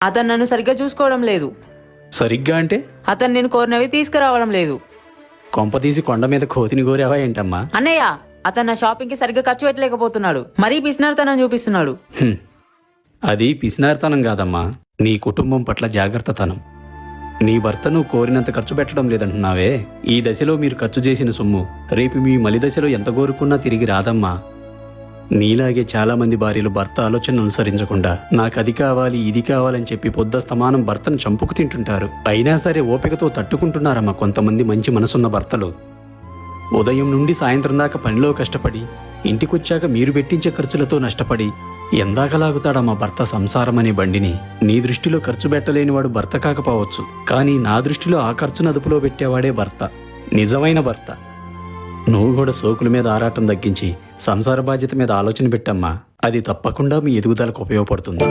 అతను నన్ను సరిగ్గా చూసుకోవడం లేదు. సరిగ్గా అంటే అతను నేను కోరినవి తీసుకురావడం లేదు. కొంపతీసి కొండ మీద కోతిని కోరావా ఏంటమ్మా? అన్నయ్య, అతను నా షాపింగ్ కి సరిగ్గా ఖర్చు పెట్టలేకపోతున్నాడు. మరీ పిసినారితనం చూపిస్తున్నాడు. అది పిసినారితనం కాదమ్మా, నీ కుటుంబం పట్ల జాగ్రత్తతనం. నీ భర్త నువ్వు కోరినంత ఖర్చు పెట్టడం లేదంటున్నావే, ఈ దశలో మీరు ఖర్చు చేసిన సొమ్ము రేపు మీ మలి దశలో ఎంత కోరుకున్నా తిరిగి రాదమ్మా. నీలాగే చాలా మంది భార్యలు భర్త ఆలోచన అనుసరించకుండా నాకు అది కావాలి ఇది కావాలని చెప్పి పొద్దస్తమానం భర్తను చంపుకు తింటుంటారు. అయినా సరే ఓపికతో తట్టుకుంటున్నారమ్మా కొంతమంది మంచి మనసున్న భర్తలు. ఉదయం నుండి సాయంత్రం దాకా పనిలో కష్టపడి ఇంటికొచ్చాక మీరు పెట్టించే ఖర్చులతో నష్టపడి ఎందాకలాగుతాడమ్మా భర్త సంసారం అనే బండిని. నీ దృష్టిలో ఖర్చు పెట్టలేనివాడు భర్త కాకపోవచ్చు, కానీ నా దృష్టిలో ఆ ఖర్చును అదుపులో పెట్టేవాడే భర్త, నిజమైన భర్త. నువ్వు కూడా సోకుల మీద ఆరాటం తగ్గించి సంసార బాధ్యత మీద ఆలోచన పెట్టమ్మా. అది తప్పకుండా మీ ఎదుగుదలకు ఉపయోగపడుతుంది.